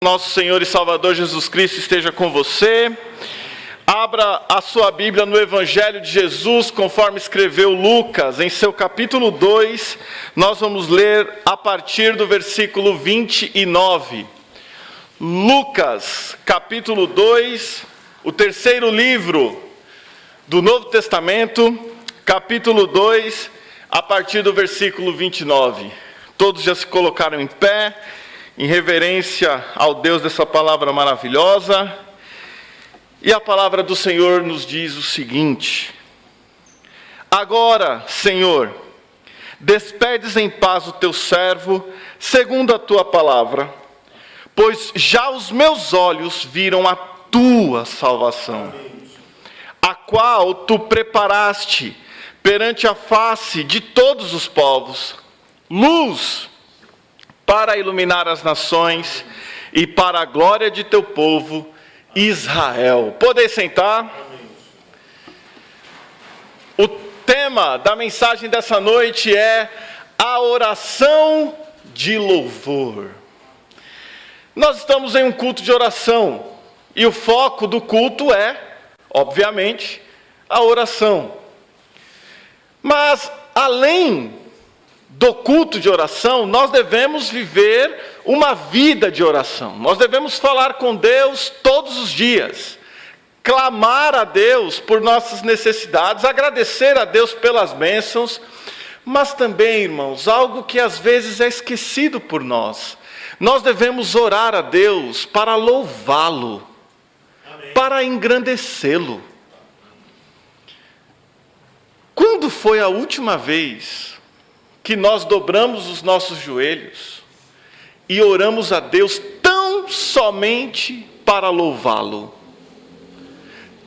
Nosso Senhor e Salvador Jesus Cristo esteja com você. Abra a sua Bíblia no Evangelho de Jesus, conforme escreveu Lucas, em seu capítulo 2, nós vamos ler a partir do versículo 29. Lucas, capítulo 2, o terceiro livro do Novo Testamento, capítulo 2, a partir do versículo 29. Todos já se colocaram em pé, em reverência ao Deus dessa palavra maravilhosa. E a palavra do Senhor nos diz o seguinte: agora, Senhor, despedes em paz o teu servo, segundo a tua palavra, pois já os meus olhos viram a tua salvação, a qual tu preparaste perante a face de todos os povos, luz para iluminar as nações e para a glória de teu povo Israel. Podem sentar. O tema da mensagem dessa noite é a oração de louvor. Nós estamos em um culto de oração e o foco do culto é, obviamente, a oração. Mas além do culto de oração, nós devemos viver uma vida de oração. Nós devemos falar com Deus todos os dias, clamar a Deus por nossas necessidades, agradecer a Deus pelas bênçãos, mas também, irmãos, algo que às vezes é esquecido por nós. Nós devemos orar a Deus para louvá-lo, para engrandecê-lo. Quando foi a última vez que nós dobramos os nossos joelhos e oramos a Deus tão somente para louvá-lo,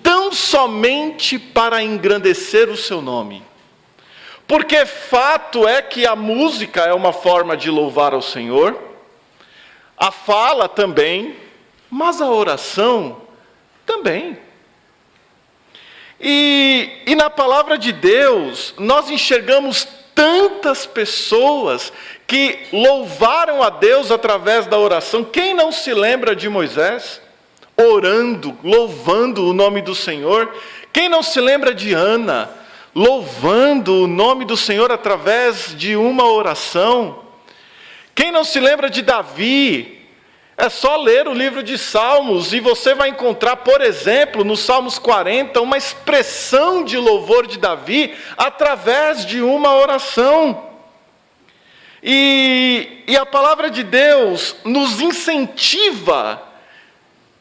tão somente para engrandecer o seu nome? Porque fato é que a música é uma forma de louvar ao Senhor, a fala também, mas a oração também. E na palavra de Deus, nós enxergamos tantas pessoas que louvaram a Deus através da oração. Quem não se lembra de Moisés orando, louvando o nome do Senhor? Quem não se lembra de Ana louvando o nome do Senhor através de uma oração? Quem não se lembra de Davi? É só ler o livro de Salmos e você vai encontrar, por exemplo, no Salmos 40, uma expressão de louvor de Davi através de uma oração. E a palavra de Deus nos incentiva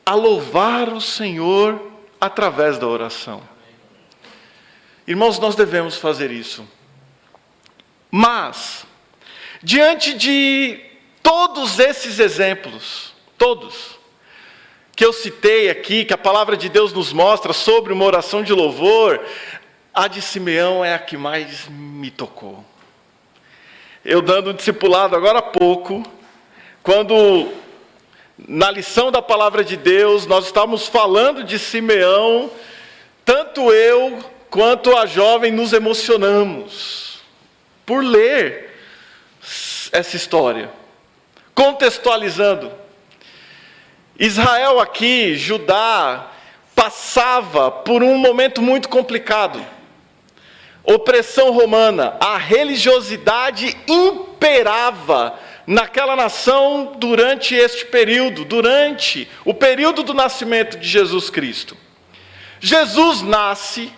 a louvar o Senhor através da oração. Irmãos, nós devemos fazer isso. Mas, diante de todos esses exemplos, todos, que eu citei aqui, que a palavra de Deus nos mostra sobre uma oração de louvor, a de Simeão é a que mais me tocou. Eu dando um discipulado agora há pouco, quando na lição da palavra de Deus, nós estávamos falando de Simeão, tanto eu quanto a jovem nos emocionamos por ler essa história. Contextualizando, Israel aqui, Judá, passava por um momento muito complicado. Opressão romana, a religiosidade imperava naquela nação durante este período, durante o período do nascimento de Jesus Cristo. Jesus nasce,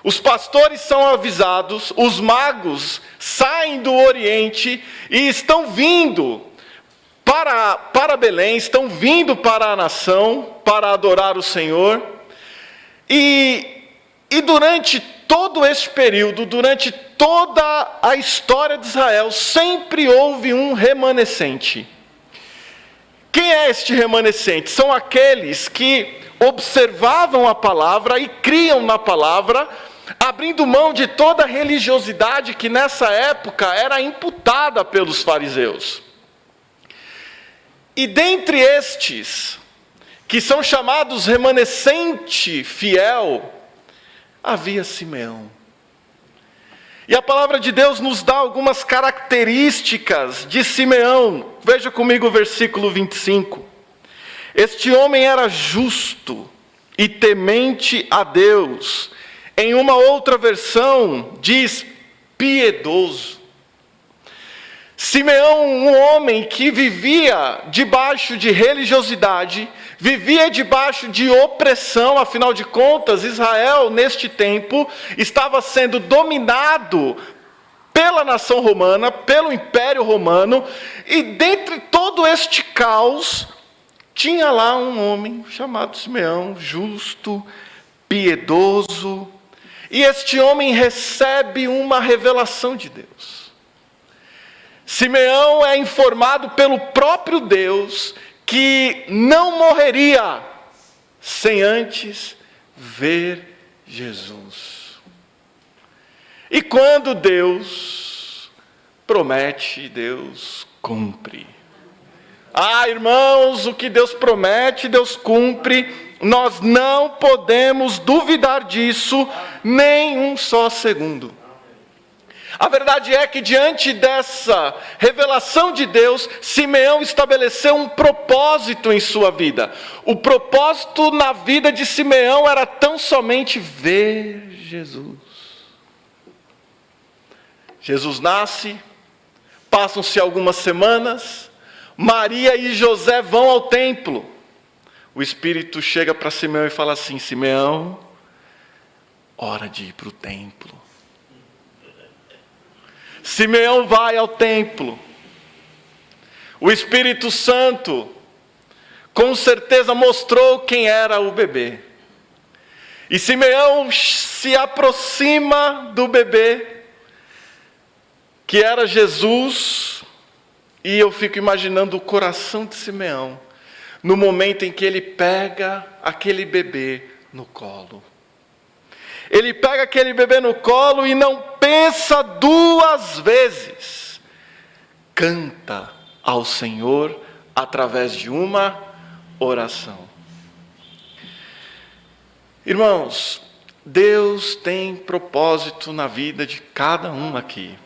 os pastores são avisados, os magos saem do Oriente e estão vindo para Belém, estão vindo para a nação, para adorar o Senhor. E durante todo este período, durante toda a história de Israel, sempre houve um remanescente. Quem é este remanescente? São aqueles que observavam a palavra e criam na palavra, abrindo mão de toda a religiosidade que nessa época era imputada pelos fariseus. E dentre estes, que são chamados remanescente fiel, havia Simeão. E a palavra de Deus nos dá algumas características de Simeão. Veja comigo o versículo 25. Este homem era justo e temente a Deus. Em uma outra versão, diz piedoso. Simeão, um homem que vivia debaixo de religiosidade, vivia debaixo de opressão, afinal de contas, Israel, neste tempo, estava sendo dominado pela nação romana, pelo Império Romano, e dentre todo este caos, tinha lá um homem chamado Simeão, justo, piedoso, e este homem recebe uma revelação de Deus. Simeão é informado pelo próprio Deus que não morreria sem antes ver Jesus. E quando Deus promete, Deus cumpre. Ah, irmãos, o que Deus promete, Deus cumpre. Nós não podemos duvidar disso nem um só segundo. A verdade é que diante dessa revelação de Deus, Simeão estabeleceu um propósito em sua vida. O propósito na vida de Simeão era tão somente ver Jesus. Jesus nasce, passam-se algumas semanas, Maria e José vão ao templo. O Espírito chega para Simeão e fala assim: Simeão, hora de ir para o templo. Simeão vai ao templo. O Espírito Santo, com certeza, mostrou quem era o bebê. E Simeão se aproxima do bebê, que era Jesus, e eu fico imaginando o coração de Simeão, no momento em que ele pega aquele bebê no colo. Ele pega aquele bebê no colo e não pensa duas vezes. Canta ao Senhor através de uma oração. Irmãos, Deus tem propósito na vida de cada um aqui.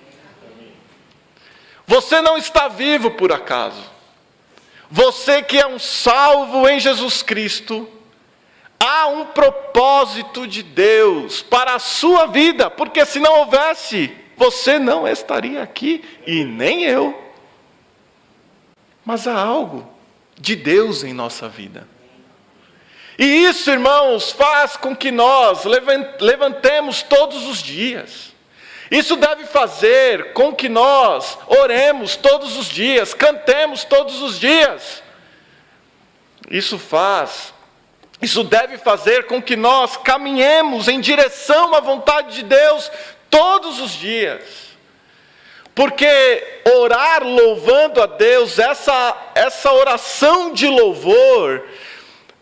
Você não está vivo por acaso. Você que é um salvo em Jesus Cristo, há um propósito de Deus para a sua vida, porque se não houvesse, você não estaria aqui e nem eu. Mas há algo de Deus em nossa vida. E isso, irmãos, faz com que nós levantemos todos os dias. Isso deve fazer com que nós oremos todos os dias, cantemos todos os dias. Isso deve fazer com que nós caminhemos em direção à vontade de Deus todos os dias. Porque orar louvando a Deus, essa oração de louvor,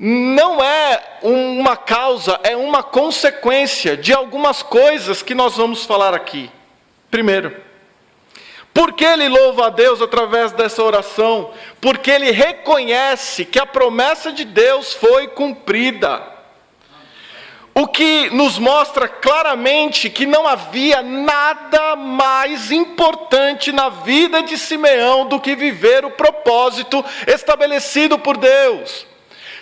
não é uma causa, é uma consequência de algumas coisas que nós vamos falar aqui. Primeiro, por que ele louva a Deus através dessa oração? Porque ele reconhece que a promessa de Deus foi cumprida. O que nos mostra claramente que não havia nada mais importante na vida de Simeão do que viver o propósito estabelecido por Deus.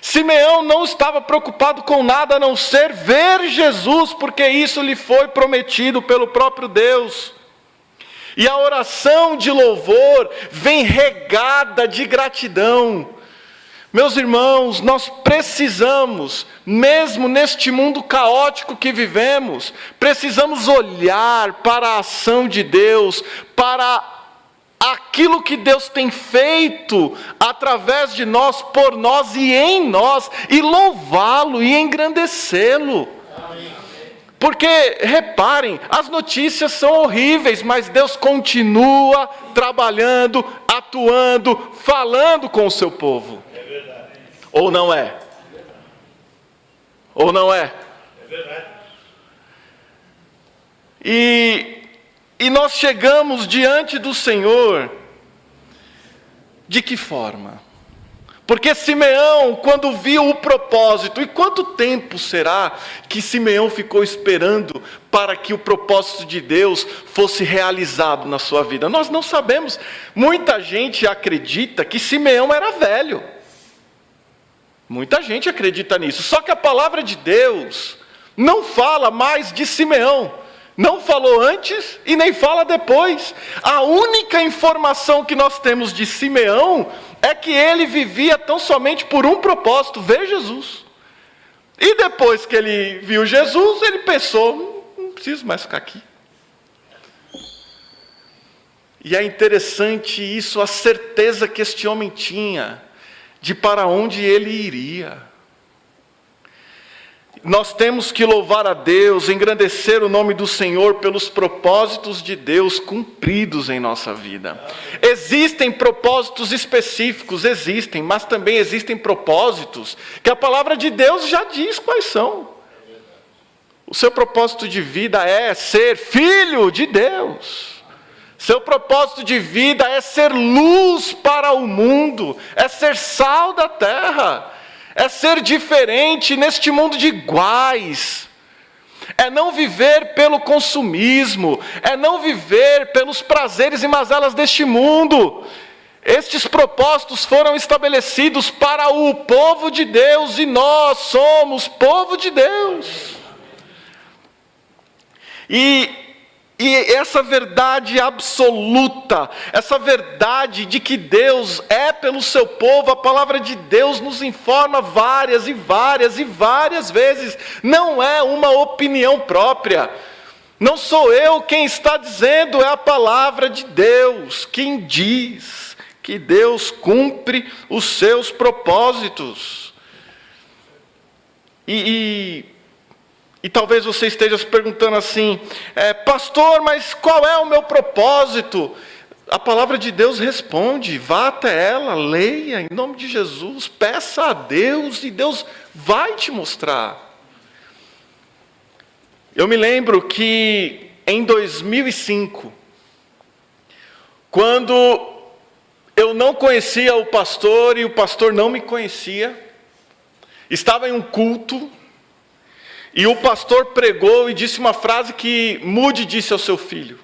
Simeão não estava preocupado com nada a não ser ver Jesus, porque isso lhe foi prometido pelo próprio Deus. E a oração de louvor vem regada de gratidão. Meus irmãos, nós precisamos, mesmo neste mundo caótico que vivemos, precisamos olhar para a ação de Deus, para aquilo que Deus tem feito através de nós, por nós e em nós, e louvá-lo e engrandecê-lo. Porque, reparem, as notícias são horríveis, mas Deus continua trabalhando, atuando, falando com o seu povo. É verdade. Ou não é? Ou não é? É verdade. E nós chegamos diante do Senhor, de que forma? Porque Simeão, quando viu o propósito, e quanto tempo será que Simeão ficou esperando para que o propósito de Deus fosse realizado na sua vida? Nós não sabemos. Muita gente acredita que Simeão era velho. Muita gente acredita nisso. Só que a palavra de Deus não fala mais de Simeão. Não falou antes e nem fala depois. A única informação que nós temos de Simeão é que ele vivia tão somente por um propósito: ver Jesus. E depois que ele viu Jesus, ele pensou: não preciso mais ficar aqui. E é interessante isso, a certeza que este homem tinha de para onde ele iria. Nós temos que louvar a Deus, engrandecer o nome do Senhor pelos propósitos de Deus cumpridos em nossa vida. Existem propósitos específicos, existem, mas também existem propósitos que a palavra de Deus já diz quais são. O seu propósito de vida é ser filho de Deus. Seu propósito de vida é ser luz para o mundo, é ser sal da terra. É ser diferente neste mundo de iguais, é não viver pelo consumismo, é não viver pelos prazeres e mazelas deste mundo. Estes propósitos foram estabelecidos para o povo de Deus e nós somos povo de Deus. E essa verdade absoluta, essa verdade de que Deus é pelo seu povo, a palavra de Deus nos informa várias e várias e várias vezes. Não é uma opinião própria. Não sou eu quem está dizendo, é a palavra de Deus quem diz que Deus cumpre os seus propósitos. E talvez você esteja se perguntando assim: pastor, mas qual é o meu propósito? A palavra de Deus responde: vá até ela, leia em nome de Jesus, peça a Deus e Deus vai te mostrar. Eu me lembro que em 2005, quando eu não conhecia o pastor e o pastor não me conhecia, estava em um culto, e o pastor pregou e disse uma frase que Moody disse ao seu filho: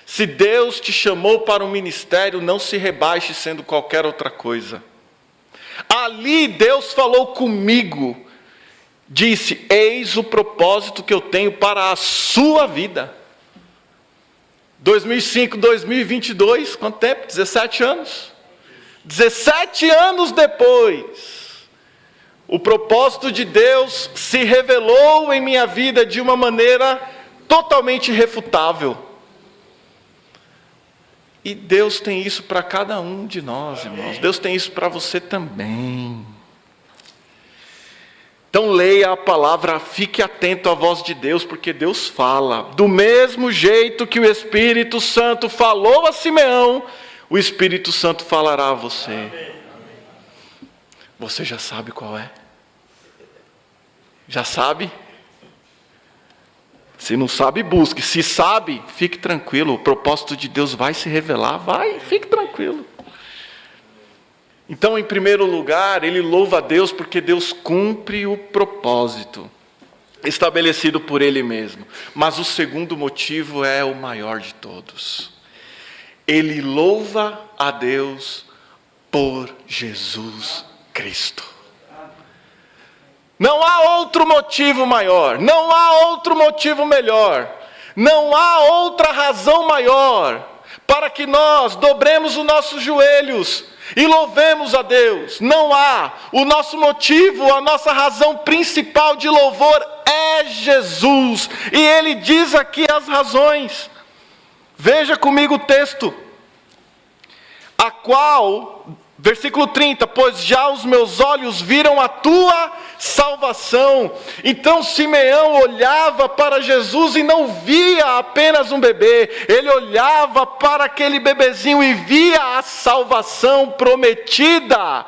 se Deus te chamou para um ministério, não se rebaixe sendo qualquer outra coisa. Ali Deus falou comigo, disse: eis o propósito que eu tenho para a sua vida. 2005, 2022, quanto tempo? 17 anos. 17 anos depois, o propósito de Deus se revelou em minha vida de uma maneira totalmente irrefutável. E Deus tem isso para cada um de nós, irmãos. Deus tem isso para você também. Então leia a palavra, fique atento à voz de Deus, porque Deus fala. Do mesmo jeito que o Espírito Santo falou a Simeão, o Espírito Santo falará a você. Você já sabe qual é? Já sabe? Se não sabe, busque. Se sabe, fique tranquilo. O propósito de Deus vai se revelar. Vai, fique tranquilo. Então, em primeiro lugar, ele louva a Deus porque Deus cumpre o propósito estabelecido por Ele mesmo. Mas o segundo motivo é o maior de todos. Ele louva a Deus por Jesus Cristo. Não há outro motivo maior, não há outro motivo melhor, não há outra razão maior para que nós dobremos os nossos joelhos e louvemos a Deus. Não há. O nosso motivo, a nossa razão principal de louvor é Jesus. E Ele diz aqui as razões. Veja comigo o texto. A qual, versículo 30, pois já os meus olhos viram a tua salvação. Então Simeão olhava para Jesus e não via apenas um bebê, ele olhava para aquele bebezinho e via a salvação prometida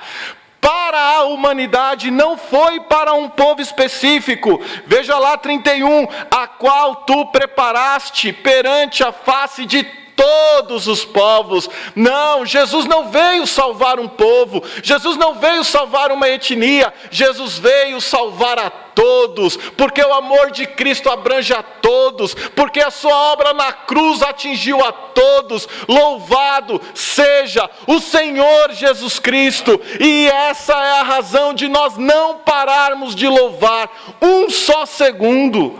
para a humanidade, não foi para um povo específico. Veja lá 31, a qual tu preparaste perante a face de todos os povos. Não, Jesus não veio salvar um povo, Jesus não veio salvar uma etnia, Jesus veio salvar a todos, porque o amor de Cristo abrange a todos, porque a sua obra na cruz atingiu a todos. Louvado seja o Senhor Jesus Cristo, e essa é a razão de nós não pararmos de louvar um só segundo.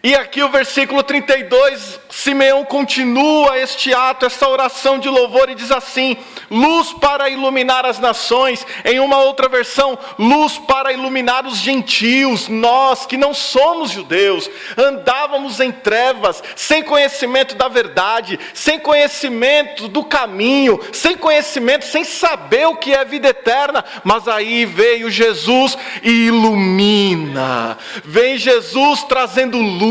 E aqui o versículo 32, Simeão continua este ato, esta oração de louvor, e diz assim: luz para iluminar as nações. Em uma outra versão, luz para iluminar os gentios. Nós que não somos judeus, andávamos em trevas, sem conhecimento da verdade, sem conhecimento do caminho, sem conhecimento, sem saber o que é vida eterna. Mas aí veio Jesus e ilumina. Vem Jesus trazendo luz.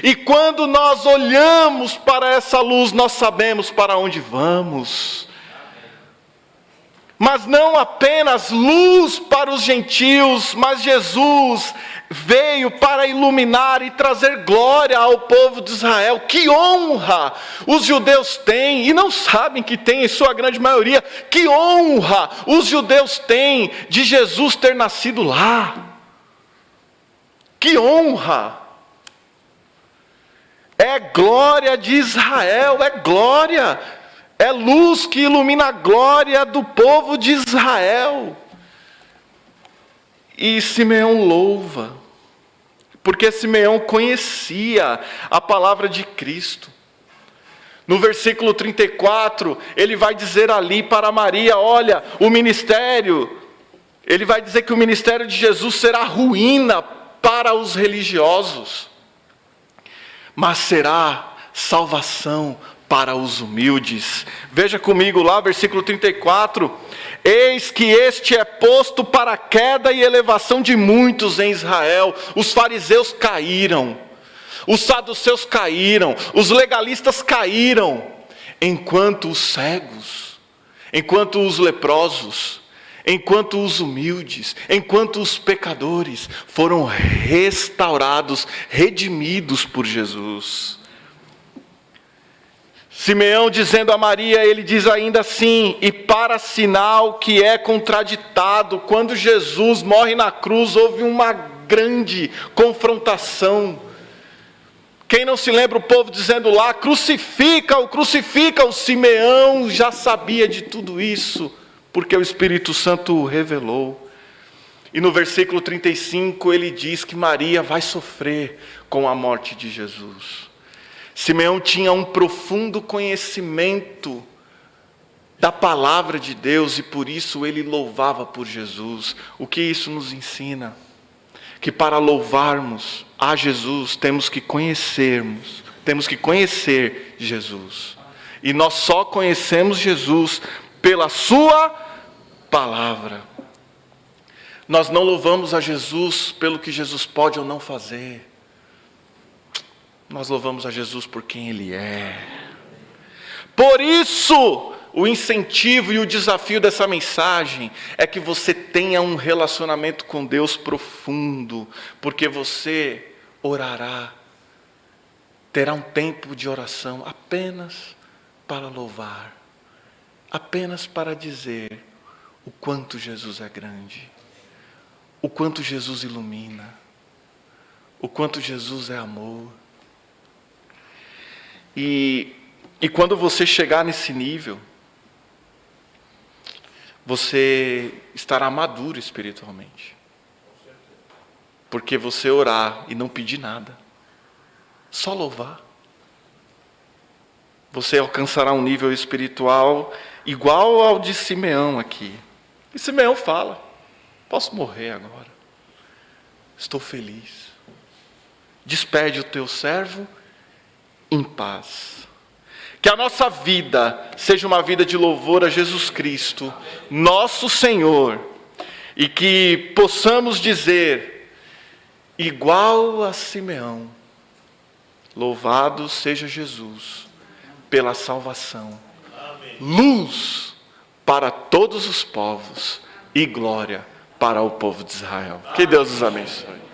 E quando nós olhamos para essa luz, nós sabemos para onde vamos. Mas não apenas luz para os gentios, mas Jesus veio para iluminar e trazer glória ao povo de Israel. Que honra os judeus têm, e não sabem que tem em sua grande maioria. Que honra os judeus têm de Jesus ter nascido lá. Que honra! É glória de Israel, é glória, é luz que ilumina a glória do povo de Israel. E Simeão louva, porque Simeão conhecia a palavra de Cristo. No versículo 34, ele vai dizer ali para Maria: olha, o ministério, ele vai dizer que o ministério de Jesus será ruína para os religiosos, mas será salvação para os humildes. Veja comigo lá, versículo 34. Eis que este é posto para a queda e elevação de muitos em Israel. Os fariseus caíram, os saduceus caíram, os legalistas caíram, enquanto os cegos, enquanto os leprosos, enquanto os humildes, enquanto os pecadores foram restaurados, redimidos por Jesus. Simeão dizendo a Maria, ele diz ainda assim: e para sinal que é contraditado, quando Jesus morre na cruz, houve uma grande confrontação. Quem não se lembra o povo dizendo lá: crucifica-o, crucifica-o. Simeão já sabia de tudo isso, porque o Espírito Santo o revelou. E no versículo 35 ele diz que Maria vai sofrer com a morte de Jesus. Simeão tinha um profundo conhecimento da palavra de Deus e por isso ele louvava por Jesus. O que isso nos ensina? Que para louvarmos a Jesus temos que conhecer Jesus. E nós só conhecemos Jesus pela sua palavra. Nós não louvamos a Jesus pelo que Jesus pode ou não fazer. Nós louvamos a Jesus por quem Ele é. Por isso, o incentivo e o desafio dessa mensagem é que você tenha um relacionamento com Deus profundo, porque você orará, terá um tempo de oração apenas para louvar, apenas para dizer o quanto Jesus é grande, o quanto Jesus ilumina, o quanto Jesus é amor. E quando você chegar nesse nível, você estará maduro espiritualmente. Porque você orar e não pedir nada, só louvar, você alcançará um nível espiritual igual ao de Simeão aqui. E Simeão fala: posso morrer agora, estou feliz. Despede o teu servo em paz. Que a nossa vida seja uma vida de louvor a Jesus Cristo, nosso Senhor, e que possamos dizer, igual a Simeão: louvado seja Jesus pela salvação. Amém. Luz para todos os povos e glória para o povo de Israel. Que Deus os abençoe.